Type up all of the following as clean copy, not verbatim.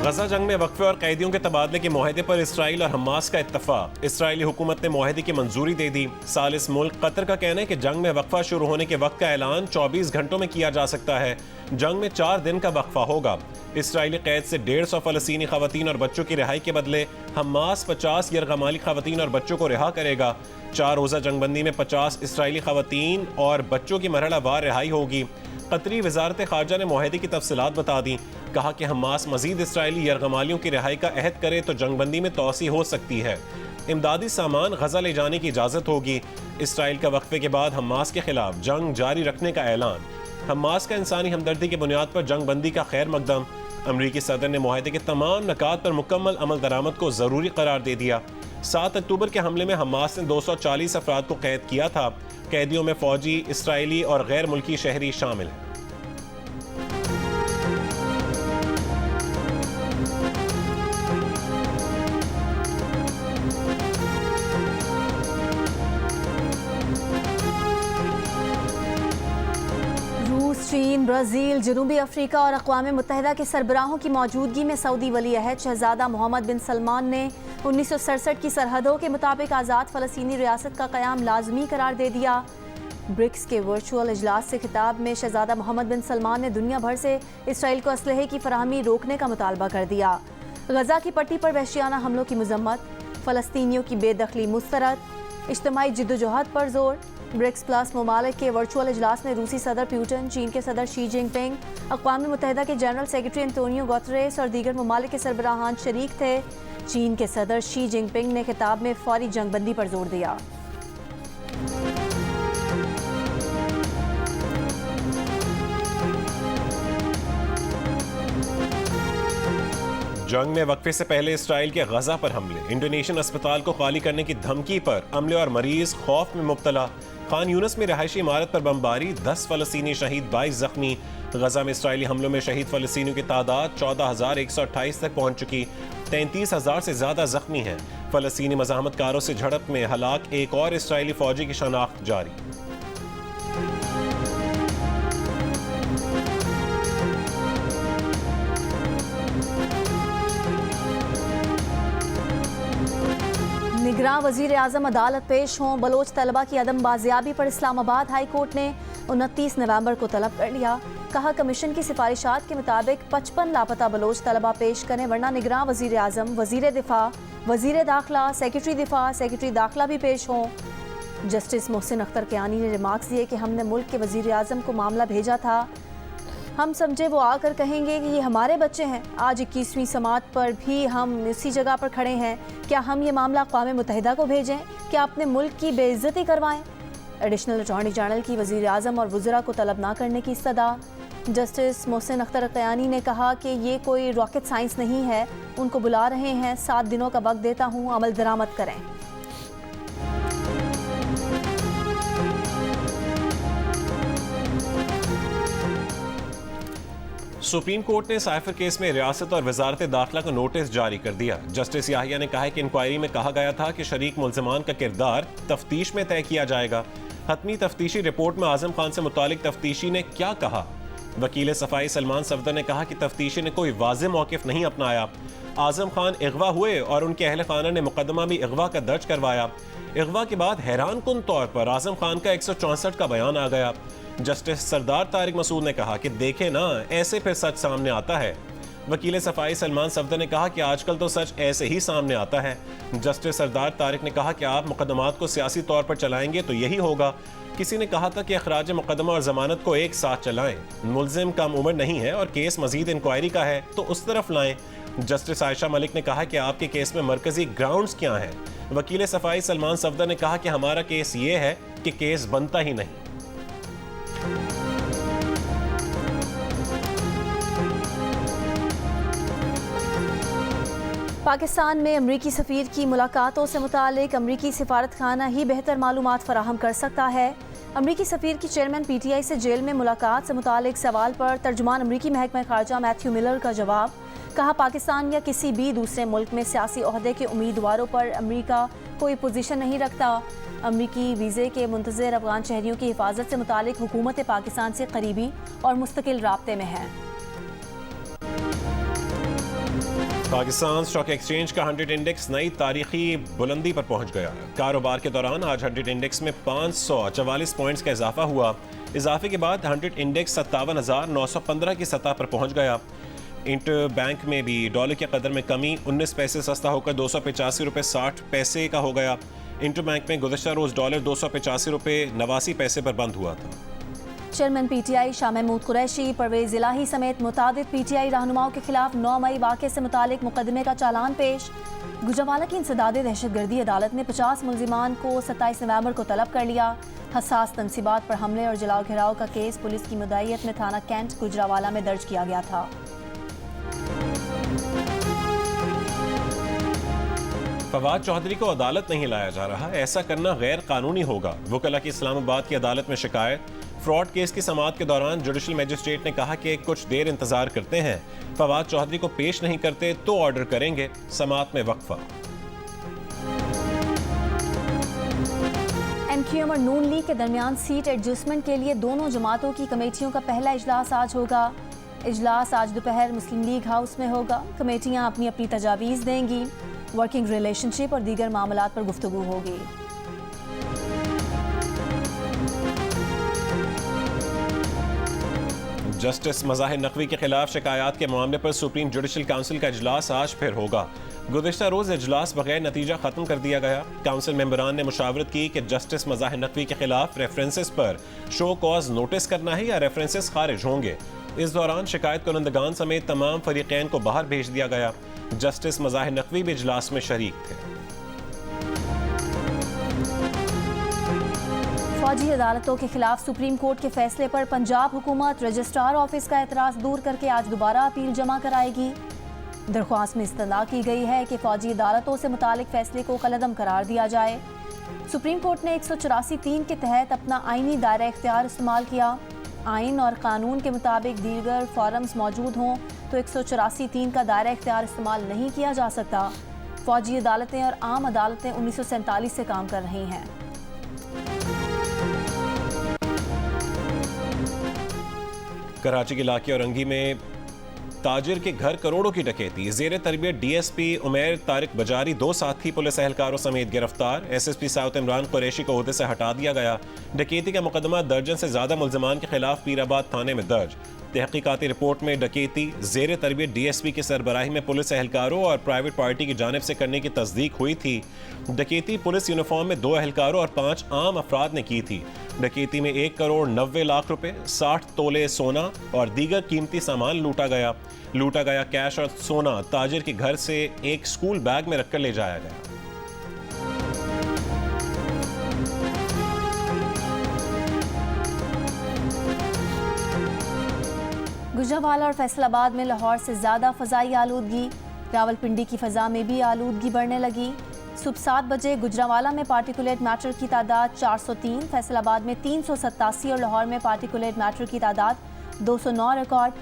गजा जंग में वक्फे और कैदियों के तबादले के मुआहदे पर इसराइल और हमास का इत्तफाक। इसराइली हुकूमत ने मुआहदे की मंजूरी दे दी। सालिस मुल्क कतर का कहना है कि जंग में वक्फा शुरू होने के वक्त का ऐलान 24 घंटों में किया जा सकता है। जंग में 4 दिन का वक्फा होगा। इसराइली कैद से 150 फलस्तीनी खवातीन और बच्चों की रिहाई के बदले हमास 50 यरगमाली खवातीन और बच्चों को रिहा करेगा। 4 रोज़ा जंगबंदी में 50 इसराइली खवातीन और बच्चों की मरहलावार रिहाई होगी। कतरी वजारत खारजा ने मुआहदे की तफसीलात बता दी। कहा कि हमास मजीद इसराइली यरगमालियों की रिहाई का अहद करे तो जंगबंदी में तोसी हो सकती है। इमदादी सामान गजा ले जाने की इजाज़त होगी। इसराइल का वक्फे के बाद हमास के खिलाफ जंग जारी रखने का ऐलान। हमास का इंसानी हमदर्दी की बुनियाद पर जंगबंदी का खैर मकदम। अमरीकी सदर ने मुआहदे के तमाम नकात पर मुकम्मल अमल दरामद को ज़रूरी करार दे दिया। 7 अक्टूबर के हमले में हमास ने 240 अफराद को कैद किया था। कैदियों में फौजी, इसराइली और गैर मुल्की शहरी शामिल हैं। चीन, ब्राज़ील, जनूबी अफ्रीका और अक़वाम मुत्तहिदा के सरबराहों की मौजूदगी में सऊदी वली अहद शहज़ादा मोहम्मद बिन सलमान ने 1967 की सरहदों के मुताबिक आज़ाद फ़लस्तीनी रियासत का क़याम लाजमी करार दे दिया। ब्रिक्स के वर्चुअल इजलास से खिताब में शहज़ादा मोहम्मद बिन सलमान ने दुनिया भर से इसराइल को असलहे की फराहमी रोकने का मुतालबा कर दिया। गजा की पट्टी पर वहशियाना हमलों की मजम्मत, फ़लस्तीनियों की बेदखली मुस्तरद, इज्तिमाई जिद्दोजहद पर जोर। ब्रिक्स प्लस ममालिक के वर्चुअल इजलास में रूसी सदर पुतिन, चीन के सदर शी जिनपिंग, अक़वाम मुत्तहिदा के जनरल सेक्रेटरी एंटोनियो गुतेरेस और दीगर ममालिक के सरबराहान शरीक थे। चीन के सदर शी जिनपिंग ने खिताब में फौरी जंगबंदी पर जोर दिया। जंग में वक्फे से पहले इसराइल के गजा पर हमले, इंडोनेशियन अस्पताल को खाली करने की धमकी पर अमले और मरीज खौफ में मुब्तला। खान यूनस में रहायशी इमारत पर बमबारी, 10 फलस्तीनी शहीद, 22 जख्मी। गजा में इसराइली हमलों में शहीद फलस्तीनियों की तादाद 14,128 तक पहुंच चुकी। 33,000 से ज्यादा जख्मी हैं। फलस्तीनी मज़ाहमतकारों से झड़प में हलाक एक और इसराइली फौजी की शनाख्त जारी। निगरान वज़ीर आज़म अदालत पेश हों। बलोच तलबा की अदम बाजियाबी पर इस्लामाबाद हाई कोर्ट ने 29 नवंबर को तलब कर लिया। कहा कमीशन की सिफारिशात के मुताबिक 55 लापता बलोच तलबा पेश करें, वरना निगरान वज़ीर आज़म, वज़ीर दिफा, वज़ीर दाखिला, सेक्रेटरी दिफा, सेक्रेटरी दाखिला भी पेश हों। जस्टिस मोहसिन अख्तर कियानी ने रिमार्क्स दिए कि हमने मुल्क के वज़ीर आज़म को मामला भेजा था, हम समझे वो आकर कहेंगे कि ये हमारे बच्चे हैं। आज 21वीं समात पर भी हम इसी जगह पर खड़े हैं। क्या हम ये मामला अक़वाम मुत्तहिदा को भेजें? क्या अपने मुल्क की बेइज्जती करवाएं? एडिशनल अटॉर्नी जनरल की वज़ीर आज़म और वज़रा को तलब ना करने की सदा। जस्टिस मोहसिन अख्तर कियानी ने कहा कि ये कोई रॉकेट साइंस नहीं है, उनको बुला रहे हैं, 7 दिनों का वक्त देता हूँ, अमल दरामद करें। सुप्रीम कोर्ट ने साइफर केस में रियासत और वजारत दाखिला को नोटिस जारी कर दिया। जस्टिस याहिया ने कहा है कि इंक्वायरी में कहा गया था कि शरीक मुल्ज़िमान का किरदार तफ्तीश में तय किया जाएगा। हतमी तफ्तीशी रिपोर्ट में आजम खान से मुतालिक तफ्तीशी ने क्या कहा? वकील सफाई सलमान सफदर ने कहा कि तफ्तीशी ने कोई वाज़ेह मौक़िफ़ नहीं अपनाया। आजम खान अगवा हुए और उनके अहल खाना ने मुकदमा भी अगवा का दर्ज करवाया। अगवा के बाद हैरान कुन तौर पर आजम खान का 164 का बयान आ गया। जस्टिस सरदार तारिक मसूद ने कहा कि देखे ना, ऐसे फिर सच सामने आता है। वकील सफाई सलमान सफदर ने कहा कि आजकल तो सच ऐसे ही सामने आता है। जस्टिस सरदार तारिक ने कहा कि आप मुकदमात को सियासी तौर पर चलाएंगे तो यही होगा। किसी ने कहा था कि अखराज मुकदमा और जमानत को एक साथ चलाएं। मुल्जिम कम उम्र नहीं है और केस मजीद इंक्वायरी का है तो उस तरफ लाएं। जस्टिस आयशा मलिक ने कहा कि आपके केस में मरकजी ग्राउंड्स क्या हैं। वकील सफाई सलमान सफदर ने कहा कि हमारा केस ये है कि केस बनता ही नहीं। पाकिस्तान में अमरीकी सफ़ीर की मुलाकातों से मुतालिक अमरीकी सिफारत खाना ही बेहतर मालूमात फराहम कर सकता है। अमरीकी सफ़ीर की चेयरमैन PTI से जेल में मुलाकात से मुतालिक सवाल पर तर्जुमान अमरीकी महकमा खारजा मैथ्यू मिलर का जवाब। कहा पाकिस्तान या किसी भी दूसरे मुल्क में सियासी ओहदे के उम्मीदवारों पर अमरीका कोई पोजीशन नहीं रखता। अमरीकी वीज़े के मुंतज़िर अफगान शहरियों की हिफाजत से मुतालिक हुकूमत पाकिस्तान से करीबी और मुस्तकिल राब्ते में है। पाकिस्तान स्टॉक एक्सचेंज का 100 इंडेक्स नई तारीखी बुलंदी पर पहुंच गया। कारोबार के दौरान आज 100 इंडेक्स में 544 पॉइंट्स का इजाफा हुआ। इजाफे के बाद 100 इंडेक्स 57,915 की सतह पर पहुंच गया। इंटर बैंक में भी डॉलर की कदर में कमी 19 पैसे सस्ता होकर 285 रुपये 60 पैसे का हो गया। इंटर बैंक में गुज़श्ता रोज़ डॉलर 285 रुपये 89 पैसे पर बंद हुआ था। चेयरमैन पीटीआई शाह महमूद कुरैशी, परवेज इलाही समेत मुतादिद पीटीआई रहनुमाओं के खिलाफ 9 मई वाक़े से मुतालिक मुकदमे का चालान पेश। गुजरांवाला की इंसदादे दहशतगर्दी अदालत ने 50 मुल्जिमान को 27 नवंबर को तलब कर लिया। हसास तनसीबात पर हमले और जलाओ घिराव का केस पुलिस की मुद्दाइयत में थाना कैंट गुजरांवाला में दर्ज किया गया था। फवाद चौधरी को अदालत नहीं लाया जा रहा, ऐसा करना गैर कानूनी होगा। वकला की इस्लामाबाद की अदालत में शिकायत। फ्रॉड केस की समाअत के दौरान जुडिशल मजिस्ट्रेट ने कहा कि कुछ देर इंतजार करते हैं, फवाद चौधरी को पेश नहीं करते तो ऑर्डर करेंगे। समाअत में वक्फा। एमक्यूएम और नून लीग के दरमियान सीट एडजस्टमेंट के लिए दोनों जमातों की कमेटियों का पहला इजलास आज होगा। इजलास आज दोपहर मुस्लिम लीग हाउस में होगा। कमेटियां अपनी अपनी तजावीज़ देंगी। वर्किंग रिलेशनशिप और दीगर मामलात पर गुफ्तगू होगी। जस्टिस मज़ाहिर नकवी के खिलाफ शिकायत के मामले पर सुप्रीम जुडिशल काउंसिल का इजलास आज फिर होगा। गुज़िश्ता रोज़ इजलास बगैर नतीजा ख़त्म कर दिया गया। काउंसिल मेंबरान ने मुशावरत की कि जस्टिस मज़ाहिर नकवी के खिलाफ रेफरेंसेस पर शो कॉज नोटिस करना है या रेफरेंसेस खारिज होंगे। इस दौरान शिकायत कुनंदगान समेत तमाम फरीक़ैन को बाहर भेज दिया गया। जस्टिस मज़ाहिर नकवी भी इजलास में शरीक थे। फौजी अदालतों के खिलाफ सुप्रीम कोर्ट के फैसले पर पंजाब हुकूमत रजिस्ट्रार ऑफिस का एतराज़ दूर करके आज दोबारा अपील जमा कराएगी। दरख्वास्त में इस्तदा की गई है कि फौजी अदालतों से मुतालिक फैसले को कलअदम करार दिया जाए। सुप्रीम कोर्ट ने 184(3) के तहत अपना आइनी दायरा इख्तियार इस्तेमाल किया। आइन और कानून के मुताबिक दीगर फॉरम्स मौजूद हों तो 184(3) का दायरा इख्तियार इस्तेमाल नहीं किया जा सकता। फौजी अदालतें और आम अदालतें 1947 से काम कर रही हैं। कराची के इलाके औरंगी में ताजिर के घर करोड़ों की डकैती। जेर तरबियत डीएसपी उमैर तारिक बजारी 2 साथी पुलिस एहलकारों समेत गिरफ्तार। एसएसपी साउथ इमरान कुरैशी को ओहदे से हटा दिया गया। डकैती का मुकदमा दर्जन से ज्यादा मुल्जिमान के खिलाफ पीराबाद थाने में दर्ज। तहकीकाती रिपोर्ट में डकैती जेर तरबियत डीएसपी की सरबराही में पुलिस एहलकारों और प्राइवेट पार्टी की जानिब से करने की तस्दीक हुई थी। डकैती पुलिस यूनिफॉर्म में 2 एहलकारों और 5 आम अफराद ने की थी। डकैती में 1,90 लाख रुपए, 60 तोले सोना और दीगर कीमती सामान लूटा गया। कैश और सोना ताजिर के घर से एक स्कूल बैग में रखकर ले जाया गया। गुजरांवाला और फैसलाबाद में लाहौर से ज़्यादा फ़ज़ाई आलूदगी। रावलपिंडी की फ़ज़ा में भी आलूदगी बढ़ने लगी। सुबह 7 बजे गुजरांवाला में पार्टिकुलेट मैटर की तादाद 403, फैसलाबाद में 387 और लाहौर में पार्टिकुलेट मैटर की तादाद 209 रिकॉर्ड।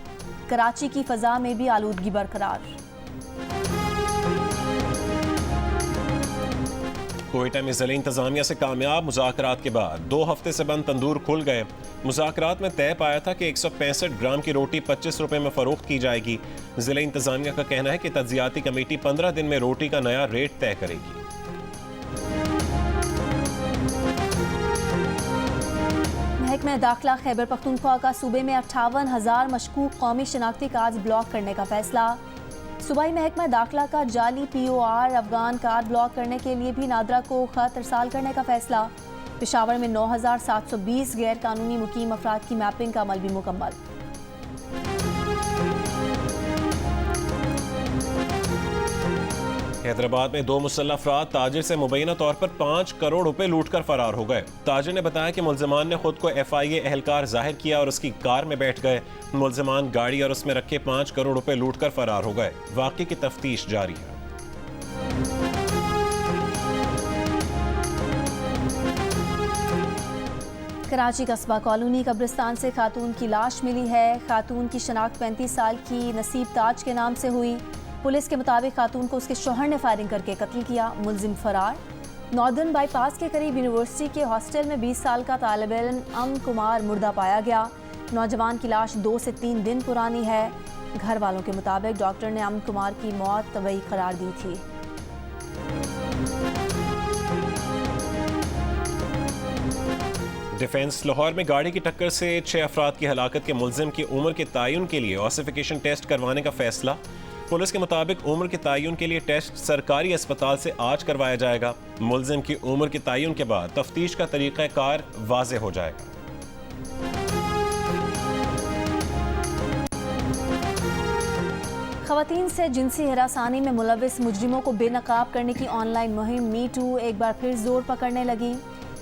कराची की फ़ज़ा में भी आलूदगी बरकरार। कोयटा में ज़िला इंतज़ामिया से कामयाब मुज़ाकरात के बाद 2 हफ्ते से बंद तंदूर खुल गए। मुज़ाकरात में तय पाया था कि 165 ग्राम की रोटी 25 रुपए में फ़रोख्त की जाएगी। ज़िला इंतज़ामिया का कहना है कि तज्ज़ियाती कमेटी 15 दिन में रोटी का नया रेट तय करेगी। महकमा दाखिला खैबर पख्तूनख्वा का सूबे में 58,000 मशकूक कौमी शनाख्ती कार्ड ब्लॉक करने का फैसला। सूबाई महकमा दाखिला का जाली POR अफगान कार्ड ब्लॉक करने के लिए भी नादरा को खत इरसाल करने का फैसला। पेशावर में 9,720 गैर कानूनी मुकीम अफराद की मैपिंग का अमल भी मुकम्मल। हैदराबाद में 2 मुसल्लह अफराद ताजिर से मुबैना तौर पर 5 करोड़ रुपए लूट कर फरार हो गए। ताजिर ने बताया कि मुल्जिमान ने खुद को FIA एहलकार जाहिर किया और उसकी कार में बैठ गए। मुल्जिमान गाड़ी और उसमें रखे 5 करोड़ रुपए लूट कर फरार हो गए। वाक़े की तफ्तीश जारी है। कराची कस्बा कॉलोनी कब्रिस्तान से खातून की लाश मिली है। खातून की शनाख्त 35 साल की नसीब ताज के नाम से हुई। पुलिस के मुताबिक खातून को उसके शौहर ने फायरिंग करके कत्ल किया। मुलजिम फरार। नॉर्दर्न बाईपास के करीब यूनिवर्सिटी के हॉस्टल में 20 साल का तालिब इल्म अम कुमार मुर्दा पाया गया। नौजवान की लाश 2 से 3 दिन पुरानी है। घर वालों के मुताबिक डॉक्टर ने अमन कुमार की मौत तबई करार दी थी। डिफेंस लाहौर में गाड़ी की टक्कर से 6 अफराद की हलाकत के मुल्जिम की उम्र के तयन के लिए ऑसिफिकेशन टेस्ट करवाने का फैसला। पुलिस के मुताबिक उम्र के तयन के लिए टेस्ट सरकारी अस्पताल से आज करवाया जाएगा। मुल्जिम की उम्र के तयन के बाद तफ्तीश का तरीक़ाकार वाज़ेह हो जाएगा। ख़वातीन से जिनसी हरासानी में मुलविस मुजरिमों को बेनकाब करने की ऑनलाइन मुहिम मी टू एक बार फिर जोर पकड़ने लगी।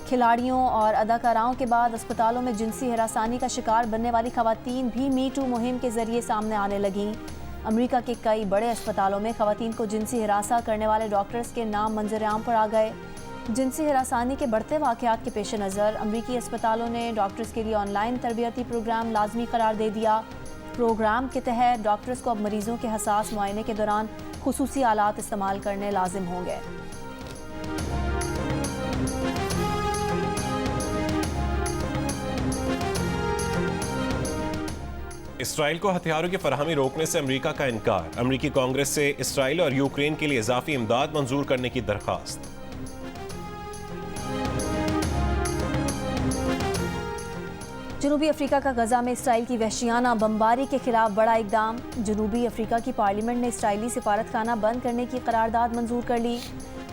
खिलाड़ियों और अदाकाराओं के बाद अस्पतालों में जिनसी हरासानी का शिकार बनने वाली ख़वातीन भी मी टू मुहिम के जरिए सामने आने लगीं। अमेरिका के कई बड़े अस्पतालों में ख़वातीन को जिनसी हिरासा करने वाले डॉक्टर्स के नाम मंजर-ए-आम पर आ गए। जिनसी हरासानी के बढ़ते वाक़यात के पेश नज़र अमरीकी अस्पतालों ने डॉक्टर्स के लिए ऑनलाइन तरबियती प्रोग्राम लाजमी करार दे दिया। प्रोग्राम के तहत डॉक्टर्स को अब मरीजों के हसास मुआयने के दौरान खुसूसी आलात इस्तेमाल करने लाजिम होंगे। इसराइल को हथियारों की फराहमी रोकने से अमेरिका का इनकार। अमेरिकी कांग्रेस से इसराइल और यूक्रेन के लिए इजाफी इमदाद मंजूर करने की दरख्वास्त। जनूबी अफ्रीका का गजा में इसराइल की वहशियाना बमबारी के खिलाफ बड़ा इकदाम। जनूबी अफ्रीका की पार्लियामेंट ने इसराइली सिफारतखाना बंद करने की करारदाद मंजूर कर ली।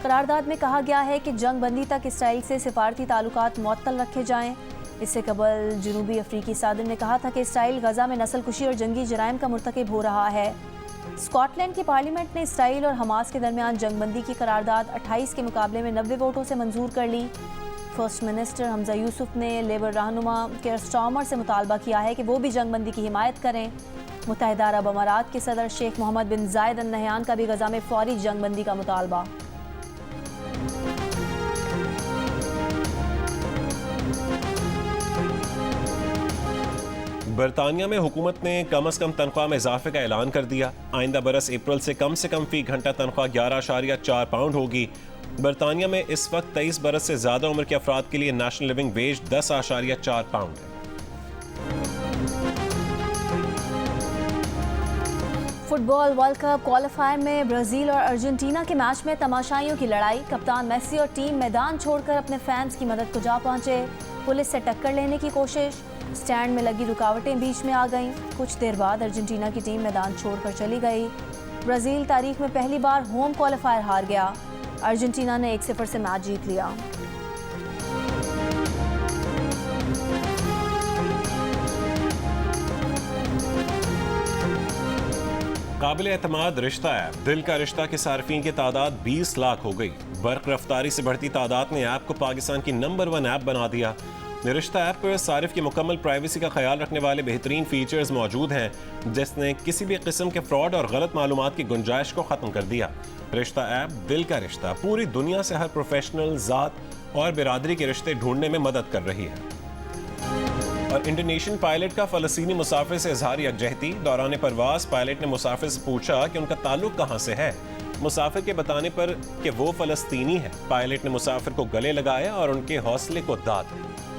करारदाद में कहा गया है कि जंग बंदी तक इसराइल से सिफारती ताल्लुकात मुअत्तल रखे जाएं। इससे कबल जनूबी अफ्रीकी सदर ने कहा था कि इसराइल गजा में नस्लकुशी और जंगी जराइम का मुर्तकिब हो रहा है। स्कॉटलैंड की पार्लियामेंट ने इसराइल और हमास के दरमियान जंगबंदी की करारदाद 28 के मुकाबले में 90 वोटों से मंजूर कर ली। फर्स्ट मिनिस्टर हमजा यूसुफ ने लेबर रहनुमा केयर स्टार्मर से मुतालबा किया है कि वो भी जंगबंदी की हिमायत करें। मुत्तहिदा अरब अमारात के सदर शेख मोहम्मद बिन जायद अल नहयान का भी गजा में फौरी जंगबंदी का मुतालबा। बरतानिया में हुकूमत ने कम अज़ कम तनख्वाह में इजाफे का ऐलान कर दिया। आइंदा बरस अप्रैल से कम फ़ी घंटा तनख्वाह 11.4 पाउंड होगी। बरतानिया में इस वक्त 23 बरस से ज़्यादा उम्र के अफराद के लिए नेशनल लिविंग वेज 10.4 पाउंड है। फुटबॉल वर्ल्ड कप क्वालिफायर में ब्राज़ील और अर्जेंटीना के मैच में तमाशाइयों की लड़ाई। कप्तान मेसी और टीम मैदान छोड़कर अपने फैंस की मदद को जा पहुंचे। पुलिस से टक्कर लेने की कोशिश, स्टैंड में लगी रुकावटें बीच में आ गईं। कुछ देर बाद अर्जेंटीना की टीम मैदान छोड़कर चली गई। ब्राज़ील तारीख में पहली बार होम क्वालिफायर हार गया। अर्जेंटीना ने 1-0 से मैच जीत लिया। काबिल एतमाद रिश्ता ऐप दिल का रिश्ता के सार्फिन की तादाद 20 लाख हो गई। बर्क रफ्तारी से बढ़ती तादाद ने ऐप को पाकिस्तान की नंबर 1 ऐप बना दिया। रिश्ता ऐप पर सारिफ की मुकम्मल प्राइवेसी का ख्याल रखने वाले बेहतरीन फीचर्स मौजूद हैं, जिसने किसी भी किस्म के फ्रॉड और गलत मालूमात की गुंजाइश को ख़त्म कर दिया। रिश्ता ऐप दिल का रिश्ता पूरी दुनिया से हर प्रोफेशनल, ज़ात और बिरादरी के रिश्ते ढूंढने में मदद कर रही है। और इंडोनेशियन पायलट का फ़लस्तीनी मुसाफिर से इजहार यकजहती। दौरान परवास पायलट ने मुसाफिर से पूछा कि उनका ताल्लुक कहाँ से है। मुसाफिर के बताने पर कि वो फ़लस्तीनी है, पायलट ने मुसाफिर को गले लगाया और उनके हौसले को दाद दी।